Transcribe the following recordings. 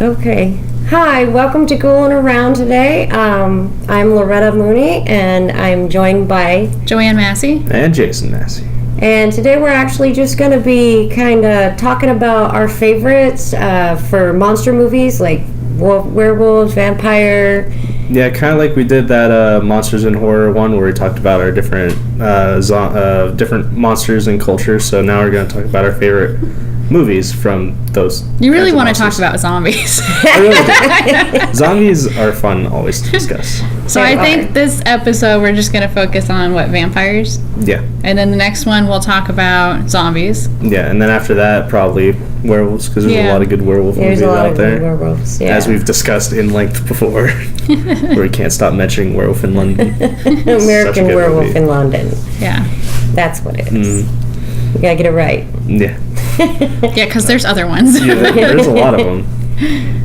Okay. Hi, welcome to Ghoulin Around today. I'm Loretta Mooney, and I'm joined by Joanne Massey and Jason Massey. And today we're actually just going to be kind of talking about our favorites for monster movies, like werewolves, vampire. Yeah, kind of like we did that Monsters and Horror one where we talked about our different different monsters and cultures. So now we're going to talk about our favorite movies from those. You really want to talk about zombies. I really do. Zombies are fun always to discuss. So I think this episode we're just going to focus on vampires. Yeah. And then the next one we'll talk about zombies. Yeah, and then after that probably werewolves, because there's a lot of good werewolf movies out there. Werewolves, as we've discussed in length before, where we can't stop mentioning Werewolf in London. American Werewolf movie. In London. Yeah. That's what it is. You gotta get it right. Yeah. Yeah, because there's other ones. Yeah, there's a lot of them.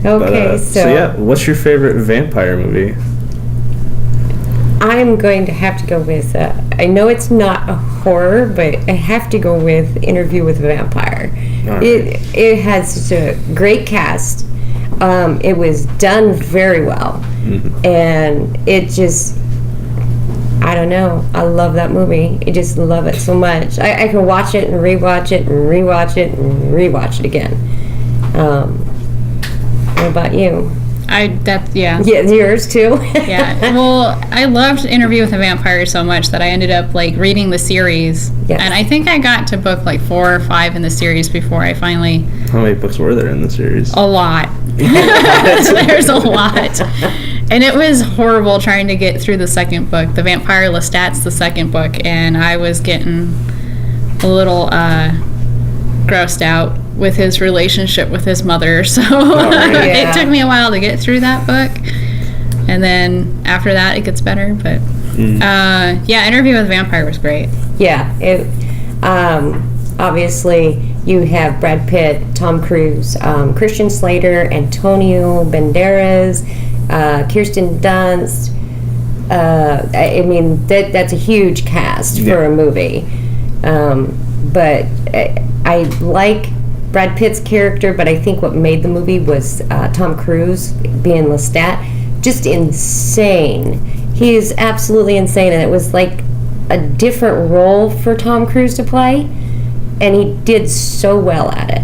Okay, but, so yeah, what's your favorite vampire movie? I'm going to have to go with, I know it's not a horror, but I have to go with Interview with a Vampire. Right. It has such a great cast. It was done very well. Mm-hmm. And it just, I don't know. I love that movie. I just love it so much. I can watch it and rewatch it and rewatch it and rewatch it again. What about you? Yeah, yours too. Yeah. Well, I loved Interview with a Vampire so much that I ended up reading the series. Yes. And I think I got to book 4 or 5 in the series before I finally. How many books were there in the series? A lot. There's a lot. And it was horrible trying to get through the second book. The Vampire Lestat's the second book, and I was getting a little grossed out with his relationship with his mother. So it took me a while to get through that book. And then after that, it gets better. But Interview with a Vampire was great. Yeah. It obviously you have Brad Pitt, Tom Cruise, Christian Slater, Antonio Banderas, Kirsten Dunst. I mean, that's a huge cast for a movie. But I like Brad Pitt's character, but I think what made the movie was Tom Cruise being Lestat. Just insane. He is absolutely insane, and it was like a different role for Tom Cruise to play, and he did so well at it.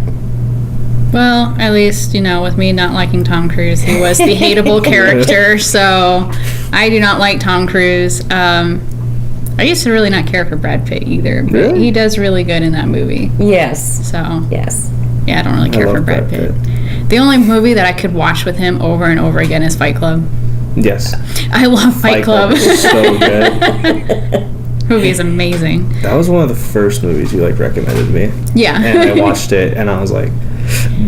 Well, at least, with me not liking Tom Cruise, he was the hateable character, so I do not like Tom Cruise. I used to really not care for Brad Pitt either, but he does really good in that movie. Yes. So. Yes. Yeah, I don't really care for Brad Pitt. The only movie that I could watch with him over and over again is Fight Club. Yes. I love Fight Club. Is so good. Movie is amazing. That was one of the first movies you recommended me. Yeah. And I watched it and I was like,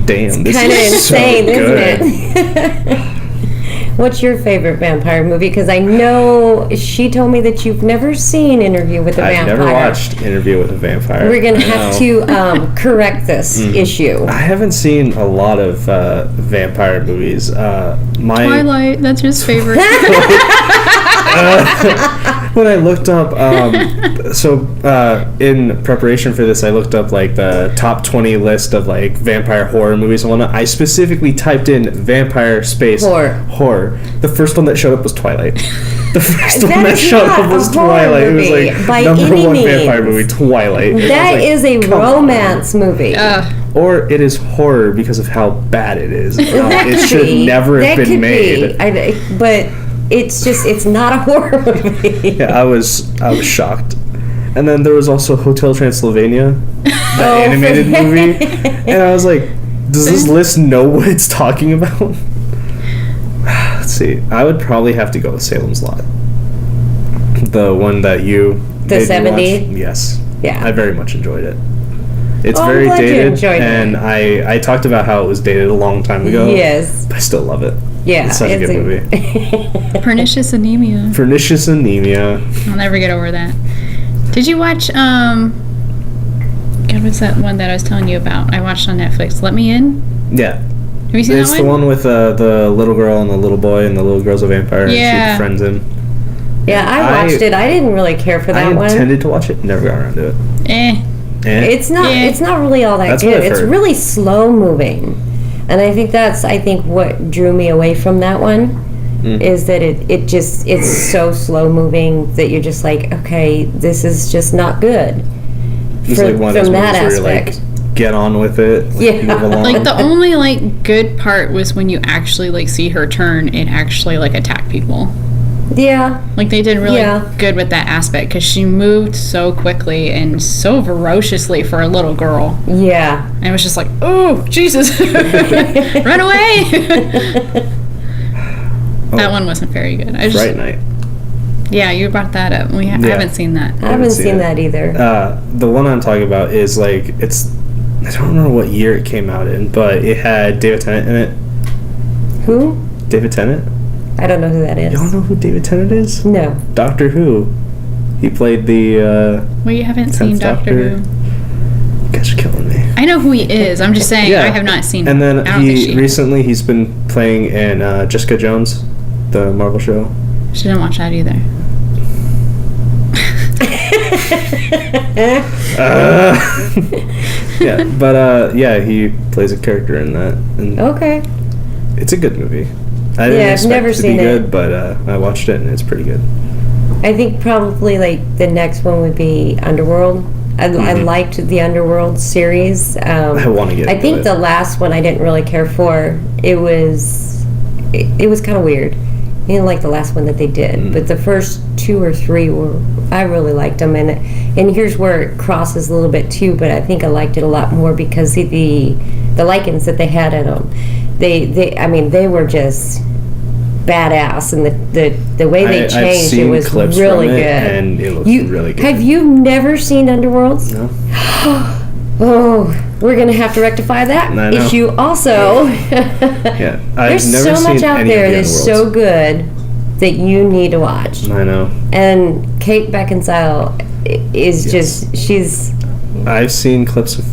damn, this is insane, so good. Isn't it? What's your favorite vampire movie? Because I know she told me that you've never seen Interview with a Vampire. I've never watched Interview with a Vampire. We're going to have to correct this issue. I haven't seen a lot of vampire movies. Twilight, that's his favorite. When I looked up, in preparation for this, I looked up the top 20 list of vampire horror movies and whatnot. I specifically typed in vampire space horror. The first one that showed up was Twilight. The first one that showed up was Twilight. It was number one vampire movie, Twilight. That is a romance movie. Or it is horror because of how bad it is. It should never have been made. But it's not a horror movie. Yeah, I was shocked. And then there was also Hotel Transylvania, the animated movie. And I was like, does this list know what it's talking about? Let's see. I would probably have to go with Salem's Lot. The one that you The 70s? Yes. Yeah. I very much enjoyed it. It's very dated, and I talked about how it was dated a long time ago. Yes. But I still love it. Yeah. It's such a good movie. Pernicious Anemia. Pernicious Anemia. I'll never get over that. Did you watch, what's that one that I was telling you about? I watched on Netflix. Let Me In? Yeah. Have you seen that one? It's the one with the little girl and the little boy, and the little girl's a vampire, and she befriends him. Yeah, I watched it. I didn't really care for that one. I intended to watch it, never got around to it. It's not really all that good. It's really slow moving. And I think that's what drew me away from that one. Is that it's so slow moving that you're just like, okay, this is just not good. It's like one of those movies where you're like, get on with it, move along. Like the only like good part was when you actually like see her turn and actually like attack people. Yeah. Like they did really good with that aspect because she moved so quickly and so ferociously for a little girl. Yeah. And it was just like, oh, Jesus, run away. That one wasn't very good. Fright Night. Yeah, you brought that up. I haven't seen that. I haven't seen that either. The one I'm talking about is like, I don't remember what year it came out in, but it had David Tennant in it. Who? David Tennant? I don't know who that is. You don't know who David Tennant is? No. Doctor Who. He played the, Well, you haven't seen Doctor Who. You guys are killing me. I know who he is. I'm just saying I have not seen him. And then recently he's been playing in Jessica Jones, the Marvel show. She didn't watch that either. He plays a character in that. And okay. It's a good movie. I didn't expect I've never it to seen be good, but I watched it and it's pretty good. I think probably like the next one would be Underworld. I liked the Underworld series. I want to get into it. the last one I didn't really care for. It was kind of weird. I didn't like the last one that they did, but the first 2 or 3 I really liked them, and here's where it crosses a little bit too. But I think I liked it a lot more because of the Lycans that they had in them. They were just badass, and the way they changed it was really good. And it looks really good. Have you never seen Underworld? No. Oh, we're gonna have to rectify that issue also. Yeah, There's so much out there that's so good that you need to watch. I know. And Kate Beckinsale is she's. I've seen clips of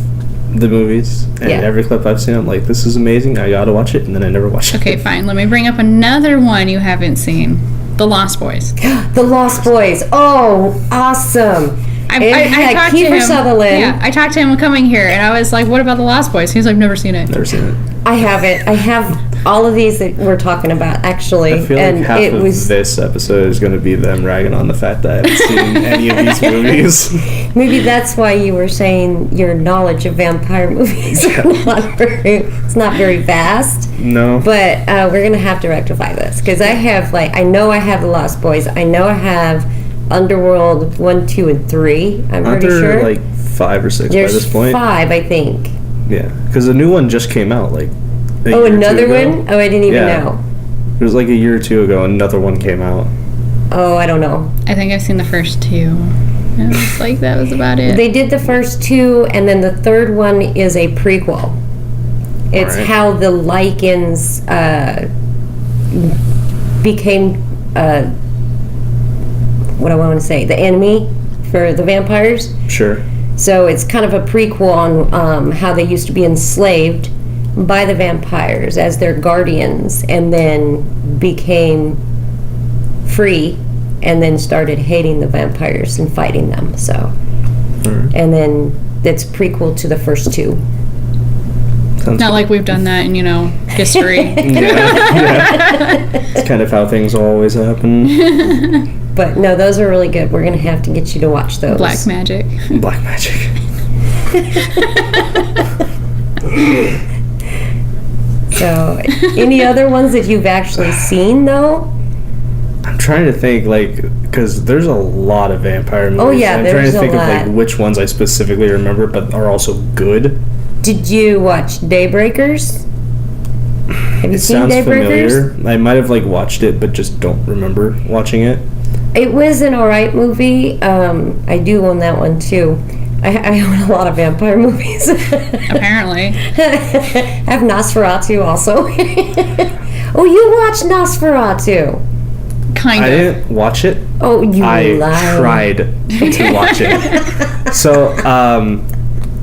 the movies, and every clip I've seen, I'm like, this is amazing. I gotta watch it, and then I never watch it. Okay, fine. Let me bring up another one you haven't seen: The Lost Boys. The Lost Boys. Oh, awesome. I talked to him. Sutherland. Yeah, I talked to him coming here, and I was like, "What about The Lost Boys?" He's like, "Never seen it." Never seen it. I haven't. I have all of these that we're talking about actually, I feel like half of this episode is going to be them ragging on the fact that I haven't seen any of these movies. Maybe that's why you were saying your knowledge of vampire movies it's not very vast. No. But we're going to have to rectify this because I know I have The Lost Boys. I know I have Underworld 1, 2, and 3. I'm pretty sure. Like 5 or 6 There's by this point. 5, I think. Yeah, because a new one just came out like. Another one? Oh, I didn't even know. It was like a year or 2 ago. Another one came out. Oh, I don't know. I think I've seen the first 2. It was like that was about it. They did the first 2, and then the third one is a prequel. It's how the Lycans became what I want to say, the enemy for the vampires. Sure. So it's kind of a prequel on how they used to be enslaved by the vampires as their guardians, and then became free, and then started hating the vampires and fighting them. So, and then it's prequel to the first 2. Sounds Not like we've done that in, history. It's kind of how things always happen. But no, those are really good. We're going to have to get you to watch those. Black magic. Black magic. So, any other ones that you've actually seen, though? I'm trying to think, because there's a lot of vampire movies. Oh, yeah, I'm there's trying to a think lot. of, which ones I specifically remember, but are also good. Did you watch Daybreakers? Have you seen Sounds Daybreakers? familiar. I might have, watched it, but just don't remember watching it. It was an alright movie. I do own that one, too. I own a lot of vampire movies. Apparently. I have Nosferatu also. Oh, you watched Nosferatu? Kind of. I didn't watch it. Oh, you lied. I tried to watch it. So,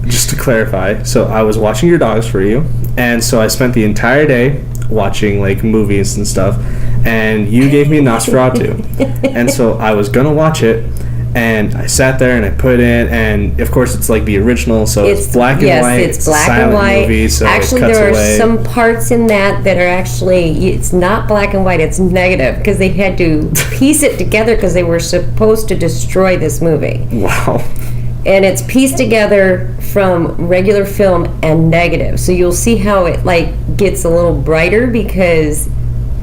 just to clarify, so I was watching Your Dogs for You, and so I spent the entire day watching movies and stuff, and you gave me Nosferatu, and so I was gonna watch it, And I sat there and I put in, and of course it's like the original, so it's black and white. Yes, it's black a and white. Movie, so actually, it cuts there are away. some parts in that are actually, it's not black and white, it's negative, because they had to piece it together because they were supposed to destroy this movie. Wow. And it's pieced together from regular film and negative. So you'll see how it like gets a little brighter because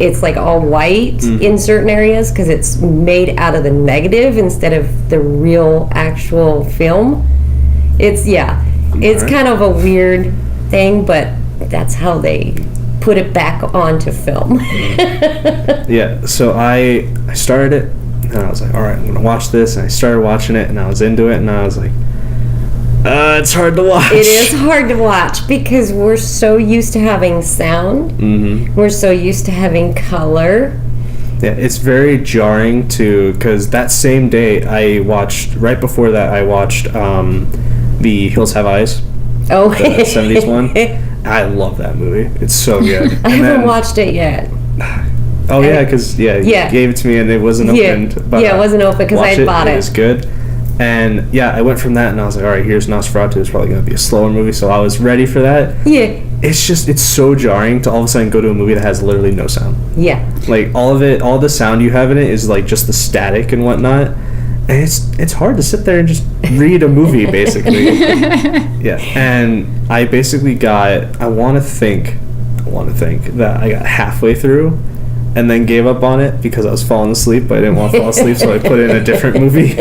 it's like all white in certain areas because it's made out of the negative instead of the real actual film. It's kind of a weird thing, but that's how they put it back onto film. Yeah, so I started it and I was like, all right, I'm gonna watch this, and I started watching it and I was into it and I was like, it's hard to watch. It is hard to watch because we're so used to having sound. Mm-hmm. We're so used to having color. Yeah, it's very jarring because that same day right before that I watched The Hills Have Eyes. Oh. The 70s one. I love that movie. It's so good. I haven't watched it yet. Oh, yeah, because you gave it to me and it wasn't opened. But, it wasn't open because I bought it. It was good. And I went from that and I was like, all right, here's Nosferatu. It's probably going to be a slower movie, so I was ready for that. Yeah. It's so jarring to all of a sudden go to a movie that has literally no sound. Yeah. Like all the sound you have in it is like just the static and whatnot. And it's hard to sit there and just read a movie, basically. Yeah. And I basically I want to think that I got halfway through and then gave up on it because I was falling asleep, but I didn't want to fall asleep, so I put in a different movie.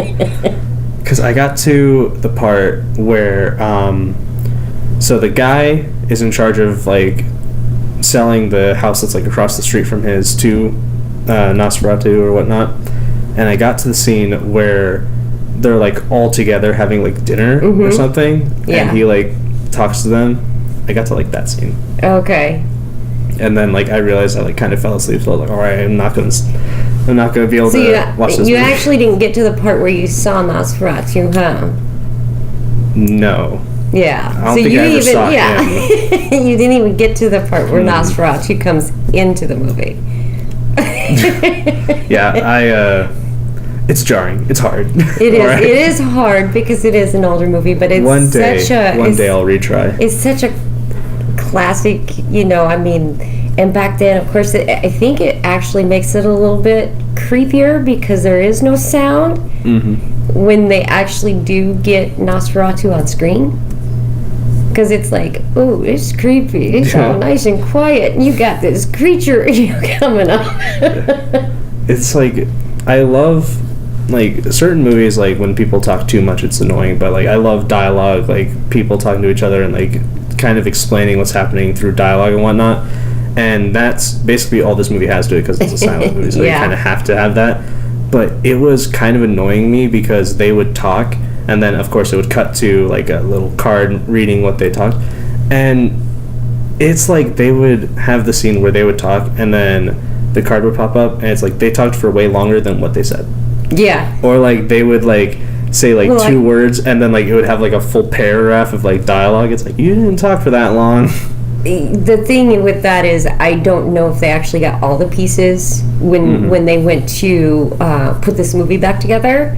Because I got to the part where, so the guy is in charge of, like, selling the house that's, like, across the street from his to Nosferatu or whatnot. And I got to the scene where they're, like, all together having, like, dinner or something. Yeah. And he, like, talks to them. I got to, like, that scene. Okay. And then, like, I realized I, like, kind of fell asleep, so I was like, all right, I'm not gonna be able to watch this you movie. actually didn't get to the part where you saw Nosferatu, huh? No. Yeah. I don't think I ever saw him. You didn't even get to the part where Nosferatu comes into the movie. Yeah, it's jarring. It's hard. It is. Right? It is hard because it is an older movie, but it's one day I'll retry. It's such a classic, and back then, of course, I think it actually makes it a little bit creepier because there is no sound when they actually do get Nosferatu on screen. Because it's like, oh, it's creepy. It's all nice and quiet, and you got this creature coming up. It's like, I love, like, certain movies, like, when people talk too much, it's annoying, but, like, I love dialogue, like, people talking to each other and, like, kind of explaining what's happening through dialogue and whatnot. And that's basically all this movie has to it because it's a silent movie, so you kind of have to have that. But it was kind of annoying me because they would talk, and then, of course, it would cut to, like, a little card reading what they talked. And it's like they would have the scene where they would talk, and then the card would pop up, and it's like they talked for way longer than what they said. Yeah. Or, like, they would, like, say, like, two words, and then, like, it would have, like, a full paragraph of, like, dialogue. It's like, you didn't talk for that long. The thing with that is I don't know if they actually got all the pieces when they went to put this movie back together.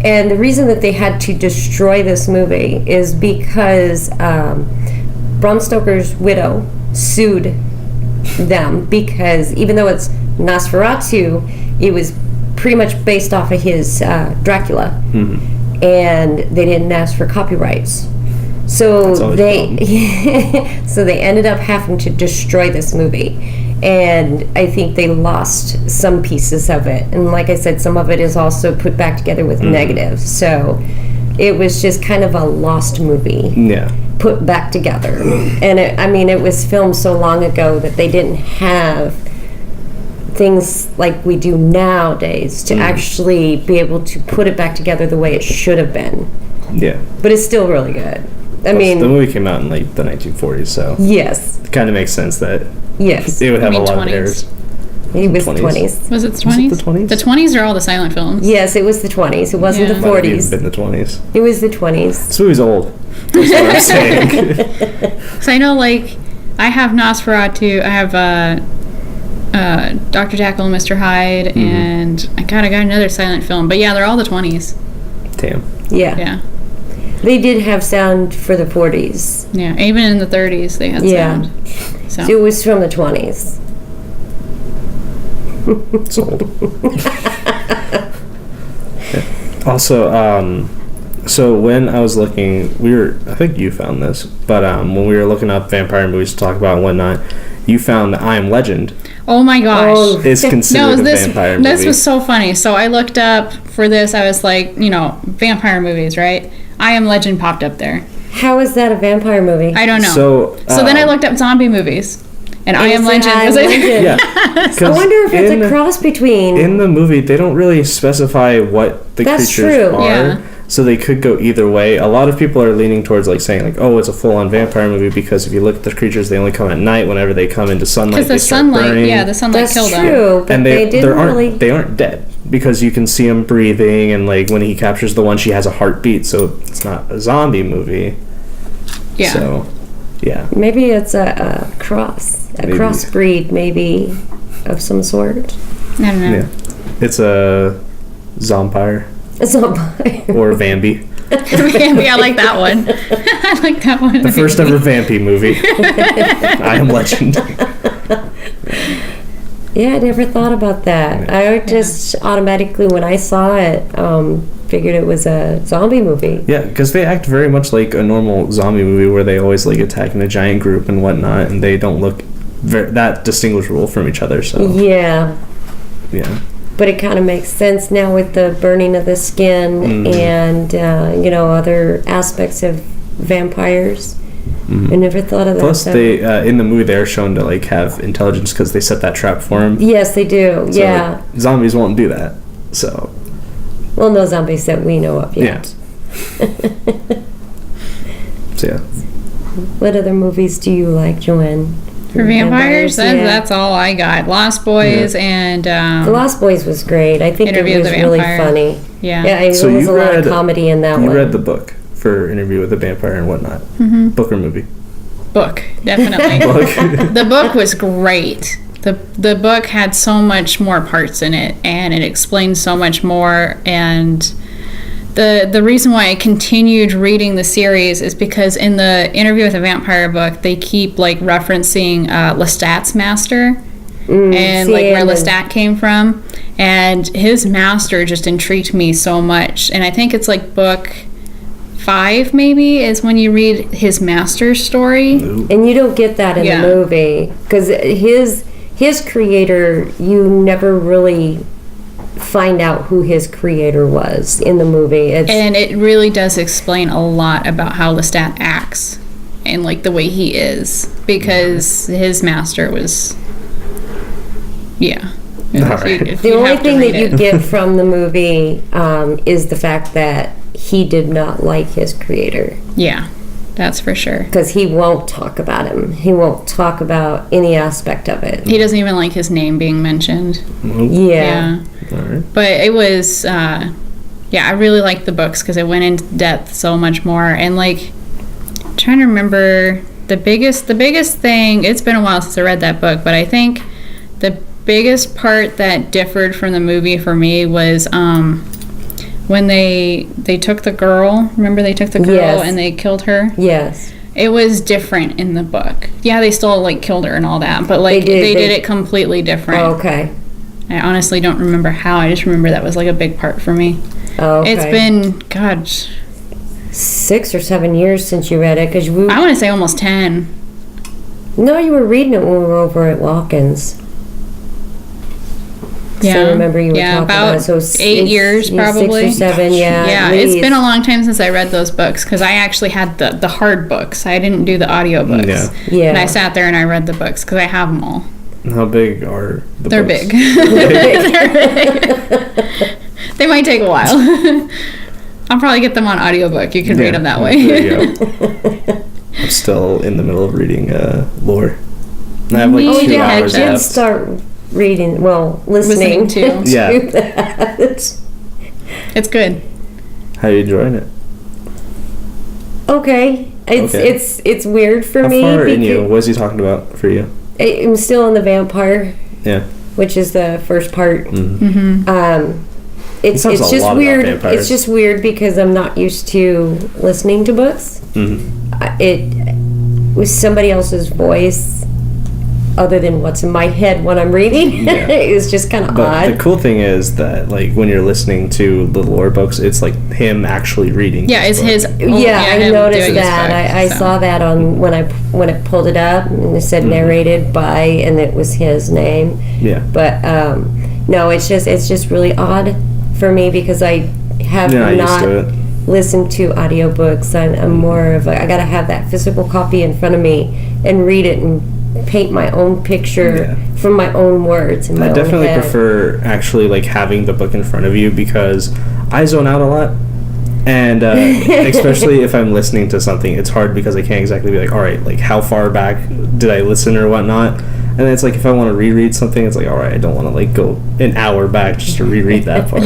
And the reason that they had to destroy this movie is because Bram Stoker's widow sued them because even though it's Nosferatu, it was pretty much based off of his Dracula. And they didn't ask for copyrights. So they ended up having to destroy this movie, and I think they lost some pieces of it. And like I said, some of it is also put back together with negative. So it was just kind of a lost movie. Yeah. Put back together, and it was filmed so long ago that they didn't have things like we do nowadays to actually be able to put it back together the way it should have been. Yeah. But it's still really good. The movie came out in like the 1940s, so yes, it kind of makes sense that it would have a lot of errors. It was the 20s. Was it the 20s? Was it the 20s? The 20s are all the silent films. Yes, it was the 20s. It wasn't the 40s. Might have even been the 20s. It was the 20s. This movie's old. That's what I'm saying. So I know, like, I have Nosferatu, I have Dr. Jekyll and Mr. Hyde, and I got another silent film. But yeah, they're all the 20s. tame. Yeah. Yeah. They did have sound for the 40s. Yeah. Even in the 30s, they had Yeah. sound. So it was from the 20s. It's old. Also, so when I was looking, I think you found this, but when we were looking up vampire movies to talk about and whatnot, you found that I Am Legend Oh my gosh. Oh. is considered a this vampire movie. this was so funny. So I looked up for this. I was like, vampire movies, right? I Am Legend popped up there. How is that a vampire movie? I don't know. So then I looked up zombie movies, and I Am Legend I was Am it. Legend. yeah. I wonder if it's a cross between. In the movie, they don't really specify what the That's creatures true. are. Yeah. So they could go either way. A lot of people are leaning towards saying it's a full-on vampire movie because if you look at the creatures, they only come at night. Whenever they come into sunlight, Because they the start sunlight, burning. the sunlight That's killed them. true, but And they didn't aren't really. they aren't dead because you can see them breathing, and when he captures the one, she has a heartbeat, so it's not a zombie movie. Yeah. So, yeah. Maybe it's a cross, a Maybe. crossbreed, maybe of some sort. I don't know. Yeah. It's a zombire A zombie. or Vampi. Vampy, I like that one. I like that one. The first ever Vampi movie. I Am Legend. Yeah, I never thought about that. I just automatically, when I saw it, figured it was a zombie movie. Yeah, because they act very much like a normal zombie movie where they always attack in a giant group and whatnot, and they don't look that distinguishable from each other. So Yeah, yeah, but it kind of makes sense now with the burning of the skin and other aspects of vampires. I never thought of that. plus they in the movie they're shown to have intelligence because they set that trap for him. Yes, they do. So, Yeah. zombies won't do that. So Well, no zombies that we know of yet. so yeah. What other movies do you like, Joanne? For vampires, yeah. that's all I got. Lost Boys and The Lost Boys was great. I think Interview it with was the really Vampire. funny. yeah. Yeah, So there was you a lot of read- comedy in that You one. read the book for Interview with the Vampire and whatnot. Book or movie? Book, definitely. Book. The book was great. The book had so much more parts in it, and it explained so much more. And the reason why I continued reading the series is because in the Interview with a Vampire book, they keep referencing Lestat's master and where Lestat came from, and his master just intrigued me so much. And I think it's book 5 maybe is when you read his master's story. And you don't get that in Yeah. the movie because his creator, you never really find out who his creator was in the movie. And it really does explain a lot about how Lestat acts and the way he is, because his master was Alright. the only thing that you get from the movie is the fact that he did not like his creator Yeah, that's for sure. because he won't talk about him. He won't talk about any aspect of it. He doesn't even like his name being mentioned. Yeah. All right. But it was I really liked the books because it went into depth so much more. And trying to remember the biggest thing, it's been a while since I read that book, but I think the biggest part that differed from the movie for me was when they took the girl. Remember they took the girl Yes. and they killed her? Yes. It was different in the book. Yeah, they still killed her and all that, but they did it completely different. Oh, okay. I honestly don't remember how. I just remember that was a big part for me. Oh, okay. It's been 6 or 7 years since you read it because we. I want to say almost 10. No, you were reading it when we were over at Watkins. So I remember you were talking about it. So 8 years probably. 6 or 7, yeah. Yeah, at it's least. been a long time since I read those books because I actually had the hard books. I didn't do the audio books. Yeah. Yeah. And I sat there and I read the books because I have them all. How big are the They're books? big. They're big. They might take a while. I'll probably get them on audiobook. You can read them that way. There you go. I'm still in the middle of reading Lore. And I have Me Oh, 2 yeah, I hours did left. start listening Listening to. Yeah. that. It's good. How are you enjoying it? Okay. Okay. It's weird for How me. far in you? What is he talking about for you? I'm still in the vampire, Yeah. which is the first part. Mm-hmm. it's talks a just lot about weird. vampires. It's just weird because I'm not used to listening to books. It was somebody else's voice, other than what's in my head when I'm reading. Yeah. It's just kind of But odd. the cool thing is that, like, when you're listening to the lore books, it's like him actually reading. Yeah, it's book. his. I him noticed doing his that. book, I so. saw that on when it pulled it up, and it said narrated by, and it was his name. Yeah. But no, it's just really odd for me because I have You're not used not to it. listened to audiobooks. I'm more of I gotta have that physical copy in front of me and read it and paint my own picture from my own words in my I own definitely head. prefer actually like having the book in front of you because I zone out a lot. And especially if I'm listening to something, it's hard because I can't exactly be like, all right, like how far back did I listen or whatnot. And then it's like if I want to reread something, it's like, all right, I don't want to like go an hour back just to reread that part.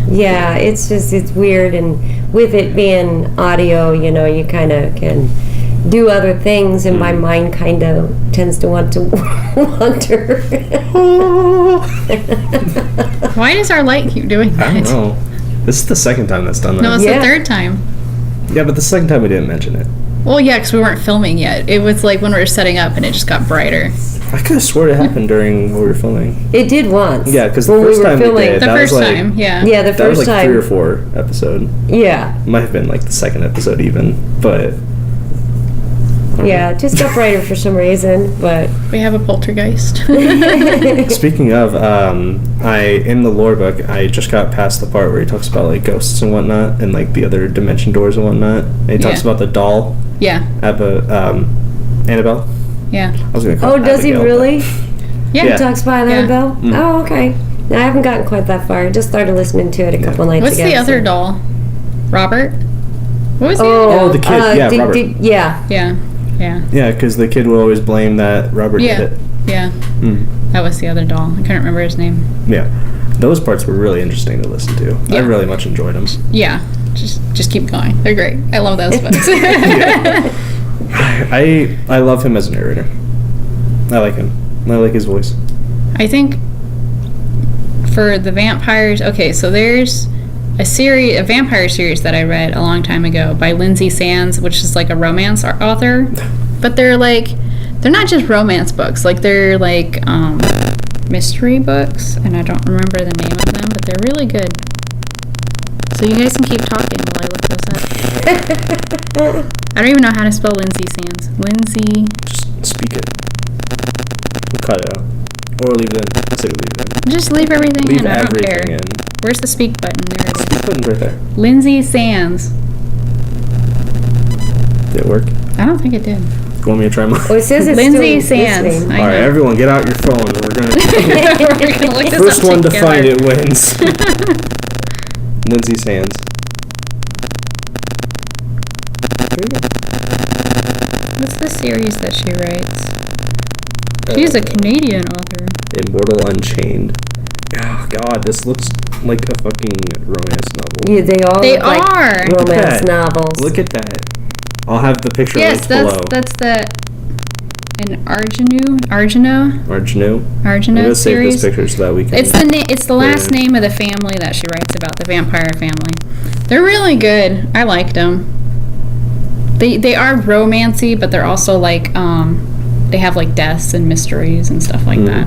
Yeah, it's weird, and with it being audio, you kind of can do other things, and my mind kind of tends to want to wander. Why does our light keep doing that? I don't know. This is the second time that's done that. No, it's Yeah. the third time. Yeah, but the second time we didn't mention it. Well, yeah, because we weren't filming yet. It was like when we were setting up, and it just got brighter. I could have swore it happened during when we were filming. It did once. Yeah, because the when first we were time we filming. did, The that was first like, time, yeah. Yeah, the that was first like time. 3 or 4 episode. Yeah, Might have been like the second episode even, but yeah, it just got brighter for some reason, but We have a poltergeist. speaking of, in the lore book, I just got past the part where he talks about like ghosts and whatnot, and like the other dimension doors and whatnot. And he talks Yeah. about the doll, Yeah, Annabelle. yeah, I was gonna call oh, it does he Abigail, really? yeah. Yeah. He talks about Yeah. Annabelle? Oh, okay. No, I haven't gotten quite that far. I just started listening to it a couple nights What's ago. the other so- doll? Robert? What was the Oh, other? Oh, the kid, yeah, Robert. yeah. Yeah, yeah, Yeah, because the kid will always blame that Robert yeah, did it. yeah. Mm. That was the other doll. I couldn't remember his name. Yeah, those parts were really interesting to listen to. I Yeah. really much enjoyed them. Yeah, just keep going. They're great. I love those books. I love him as a narrator. I like him. I like his voice. I think for the vampires, okay, so there's a vampire series that I read a long time ago by Lindsay Sands, which is like a romance author. But they're not just romance books, like they're like mystery books, and I don't remember the name of them, but they're really good. So you guys can keep talking while I look this up. I don't even know how to spell Lindsay Sands. Lindsay. Just speak it. We'll cut it out. Or leave it in. Say leave it in. Just leave everything Leave in. I don't care. everything in. Where's the speak button? There it is. Button's right there. Lindsay Sands. Did it work? I don't think it did. You want me to try mine? Well, it says it's Lindsay still Sands. listening. I All right, know. everyone, get out your phone. We're gonna. We're gonna look this First up one to together. find it wins. Lindsay Sands. What's the series that she writes? She's a Canadian author. Immortal Unchained. Oh God, this looks like a fucking romance novel. Yeah, they all They look like are. romance that. novels. Look at that. I'll have the picture Yes, linked below. that's an Argino Arjunu. I'm gonna save series. this picture so that we can. It's the last name of the family that she writes about, the vampire family. They're really good. I liked them. They are romancy, but they're also like they have like deaths and mysteries and stuff like that.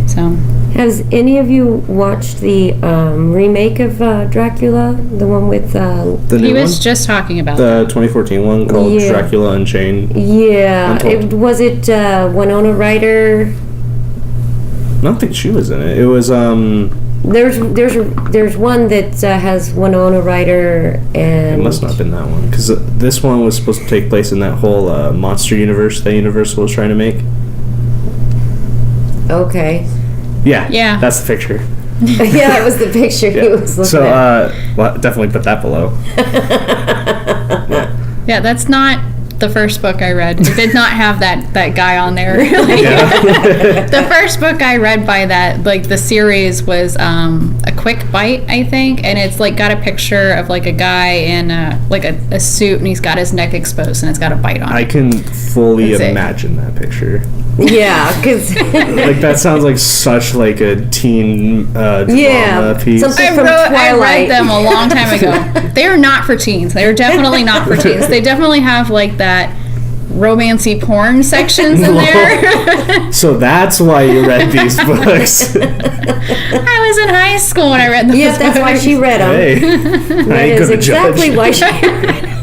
So Has any of you watched the remake of Dracula? The one with the new he was one? just talking about The 2014 one called Yeah. Dracula Unchained. yeah. Untold. Was it Winona Ryder? I don't think she was in it. It was There's one that has Winona Ryder It and must not have been that one because this one was supposed to take place in that whole monster universe that Universal was trying to make. Okay. Yeah. That's the picture. Yeah, that was the picture he was looking So at. well, definitely put that below. yeah, that's not the first book I read. It did not have that guy on there. Really. Yeah. The first book I read by that, like the series, was A Quick Bite, I think, and it's like got a picture of like a guy in like a suit, and he's got his neck exposed, and it's got a bite on I it. can fully That's it. imagine that picture. Yeah, because Like that sounds like such like a teen drama piece. something I from read Twilight. them a long time ago. They are not for teens. They are definitely not for teens. They definitely have like that romancy porn sections in there. So that's why you read these books. I was in high school when I read those Yes, that's why books. she read them. Hey, I That ain't is gonna exactly judge. why she.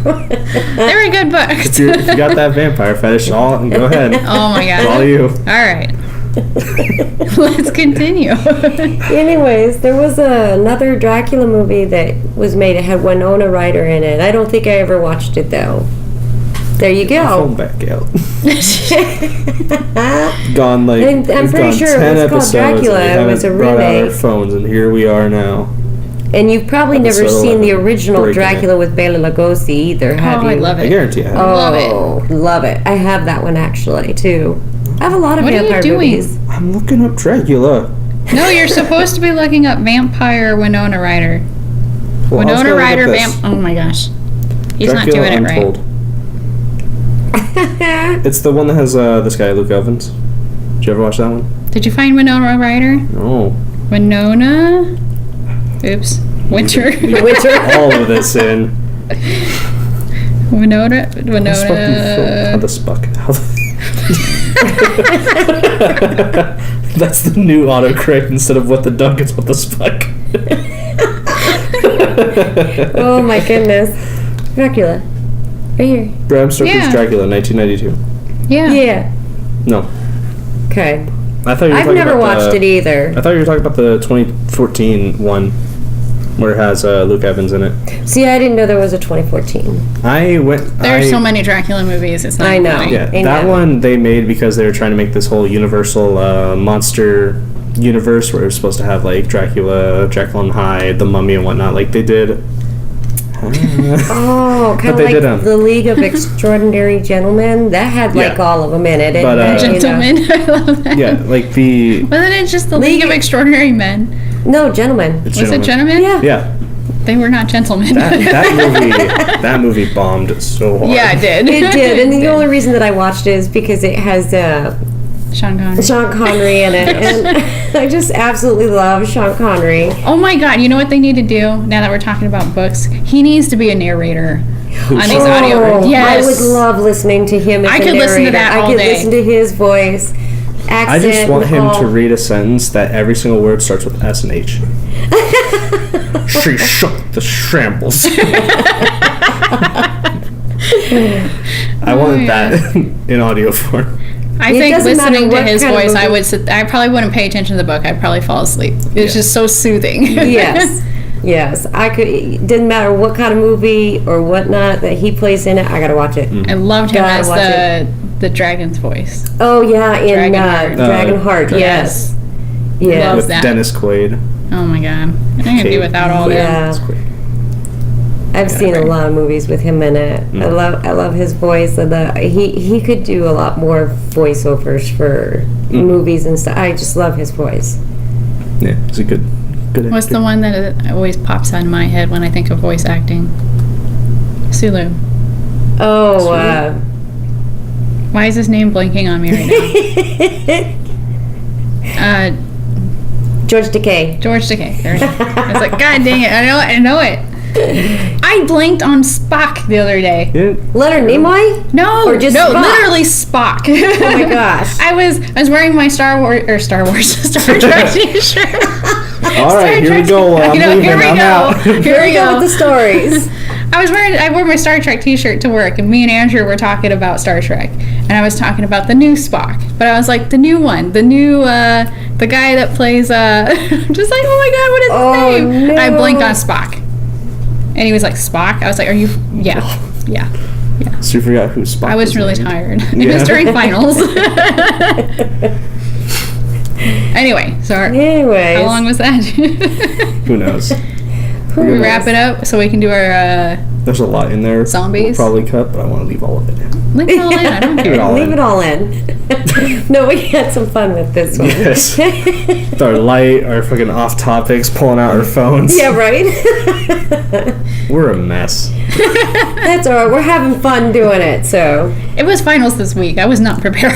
They were good books. If you got that vampire fetish, go ahead. Oh my god. It's all you. All right. Let's continue. Anyways, there was another Dracula movie that was made. It had Winona Ryder in it. I don't think I ever watched it though. There you Phone go. back out. Gone like I'm we've pretty gone sure it 10 was called episodes Dracula. and we It was haven't a brought out our remake. phones, and here we are now. And you've probably never Episode seen the 11, original breaking Dracula with Bela Lugosi either, have Oh, you? I love I it. guarantee I have. Love it. Oh, love it. I have that one actually too. I have a lot of What are you vampire doing? movies. I'm looking up Dracula. No, you're supposed to be looking up vampire Winona Ryder. Well, I was Winona gonna look Ryder up this. Oh my gosh. He's Dracula not doing it right. Untold. It's the one that has this guy Luke Evans. Did you ever watch that one? Did you find Winona Ryder? No. Winona? Oops. Winter. Winter. All of this in. Winona. How the Spuck. How the That's the new autocorrect instead of what the duck, it's what the Spuck. Oh my goodness. Dracula. Right here. Bram Stoker's Yeah. Dracula, 1992. Yeah. Yeah. No. Okay. I thought you were I've talking never about watched it either. I thought you were talking about the 2014 one where it has Luke Evans in it. See, I didn't know there was a 2014. There are so many Dracula movies. It's not I know. funny. Yeah, I that know. one they made because they were trying to make this whole universal monster universe where it was supposed to have like Dracula, Jekyll and Hyde, the Mummy and whatnot. Like they did. Oh, kind of they like did, the League of Extraordinary Gentlemen. That had like Yeah. all of them in it. It But, had, you know- Gentlemen. I love that. Yeah, like the. Wasn't it just the League of Extraordinary Men? No, Gentlemen. the Was it gentlemen? Yeah. Yeah, They were not gentlemen. that movie bombed so hard. Yeah, it did. It did, and the only reason that I watched it is because it has Sean Connery. Sean Connery in it, and I just absolutely love Sean Connery. Oh my god, you know what they need to do now that we're talking about books? He needs to be a narrator on these audio. Yes. I would love listening to him as I a could listen to narrator. that all I could day. listen to his voice, accent. I just want and him all. to read a sentence that every single word starts with S and H. She shook the shambles. I want yeah. that in audio form. I It think doesn't matter listening to what his kind of voice, I movie- would sit. I probably wouldn't pay attention to the book. I'd probably fall asleep. It's Yeah. just so soothing. Yes, yes. I could. It didn't matter what kind of movie or whatnot that he plays in it. I gotta watch it. I loved him Gotta as watch the dragon's voice. Oh yeah, in Dragonheart. Dragonheart. Yes, yes. Love With that. Dennis Quaid. Oh my god, I can do Kate without all Quaid. that. Yeah. Dennis Quaid. I've seen a lot of movies with him in it. I love his voice, and he could do a lot more voiceovers for movies and stuff. I just love his voice. Yeah, he's a good What's actor. the one that always pops in my head when I think of voice acting? Sulu. Oh, Why is his name blinking on me right now? George Takei. George Takei. There it is. I was like, God dang it! I know it. I blanked on Spock the other day. Yeah. Leonard Nimoy? No, Or just no, Spock? literally Spock. Oh my gosh. I was wearing my Star Trek t-shirt. All right, here we go. I'm leaving. Here we I'm go. out. Here we go. with the stories. I wore my Star Trek t-shirt to work, and me and Andrew were talking about Star Trek, and I was talking about the new Spock, but I was like, the new one, the new the guy that plays just like, oh my god, what is his name? no. I blinked on Spock, and he was like, Spock. I was like, are you? Yeah. So you forgot who Spock I was really named. tired. It Yeah. was during finals. Anyway, sorry. Anyways. How long was that? Who knows? We wrap it up so we can do our There's a lot in there. Zombies? We'll probably cut, but I want to leave all of it in. leave it all in. I don't Leave it care. all Leave in. it all in. No, we had some fun with this one. Yes. With our light, our fucking off topics, pulling out our phones. Yeah, right? We're a mess. That's all right. We're having fun doing it, so. It was finals this week. I was not prepared.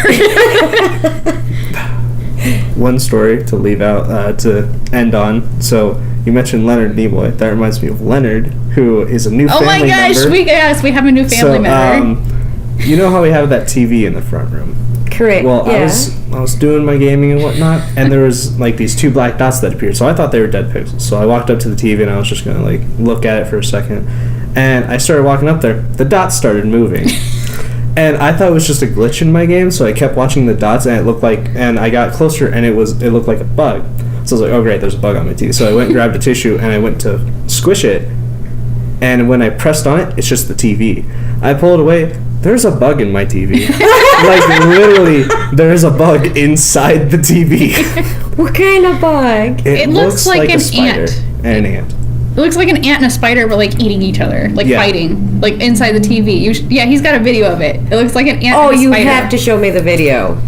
One story to leave out, to end on. So, you mentioned Leonard Nimoy. That reminds me of Leonard, who is a new Oh family my gosh, member. we have a new family member. You know how we have that TV in the front room? Correct. Well, yeah. I was doing my gaming and whatnot, and there was like these two black dots that appeared. So I thought they were dead pixels. So I walked up to the TV and I was just gonna like look at it for a second, and I started walking up there. The dots started moving, and I thought it was just a glitch in my game. So I kept watching the dots, and it looked like, and I got closer, and it looked like a bug. So I was like, oh great, there's a bug on my TV. So I went and grabbed a tissue and I went to squish it, and when I pressed on it, it's just the TV. I pull it away. There's a bug in my TV. Like, literally, there's a bug inside the TV. What kind of bug? It looks like a an spider ant. and an ant. It looks like an ant and a spider were like eating each other, like Yeah. fighting, like inside the TV. Yeah, he's got a video of it. It looks like an ant Oh, and a you spider. have to show me the video.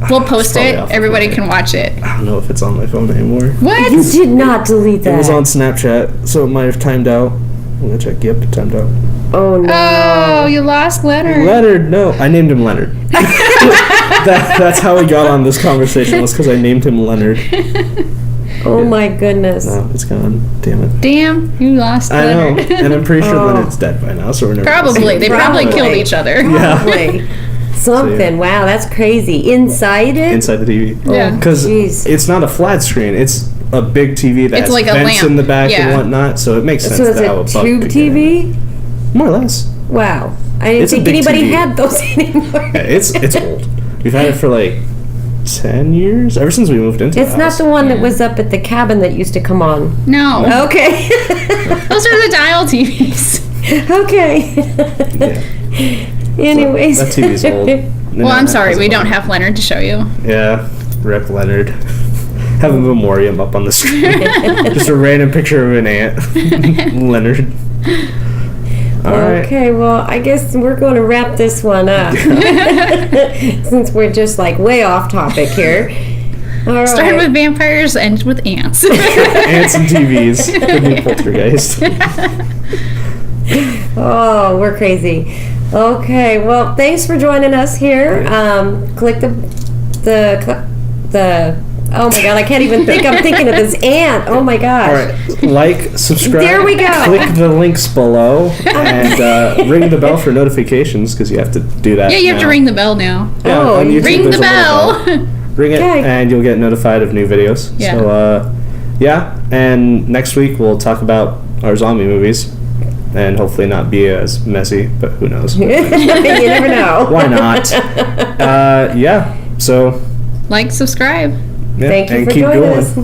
We'll post probably it. off the Everybody phone. can watch it. I don't know if it's on my phone anymore. What? You did not delete that. It was on Snapchat, so it might have timed out. I'm gonna check. Yep, it timed out. Oh, no. Oh, you lost Leonard. Leonard, no. I named him Leonard. That's how we got on this conversation, was because I named him Leonard. Oh, my goodness. No, it's gone. Damn it. Damn, you lost I know, Leonard. and I'm pretty sure Oh. Leonard's dead by now, so we're never gonna see Probably. him. They probably Probably. killed each other. Yeah. Probably. Something. Wow, that's crazy. Inside it? Inside the TV. Yeah. Because Jeez. it's not a flat screen. It's a big TV that It's has like a vents lamp. in the back Yeah. and whatnot, so it makes sense So is to have a it bug tube could get in. TV? More or less. Wow. I didn't It's a think big anybody TV. had those anymore. Yeah, it's old. We've had it for like 10 years, ever since we moved into It's the not house. the one that was up at the cabin that used to come on. No. Okay. Those are the dial TVs. Okay. Yeah. Anyways. That TV's old. Well, I'm sorry. We don't have Leonard to show you. Yeah, Rip Leonard. Have a memoriam up on the screen. Just a random picture of an ant. Leonard. All right. Okay, well, I guess we're going to wrap this one up. Since we're just like way off topic here. All right. Started with vampires, ended with ants. Ants and TVs. The new poltergeist. Oh, we're crazy. Okay, well, thanks for joining us here. Click the oh my god, I can't even think. I'm thinking of this ant. Oh my gosh. All right. Like, subscribe. There we go. Click the links below and ring the bell for notifications, because you have to do that. Yeah, you have to now. ring the bell now. Yeah, Oh, on YouTube, Ring there's the a little bell. Ring it, Okay. and you'll get notified of new videos. Yeah. So, yeah. And next week we'll talk about our zombie movies, and hopefully not be as messy, but who knows? You never know. Why not? Yeah. So, Like, subscribe. yeah, Thank you and for keep joining going. us.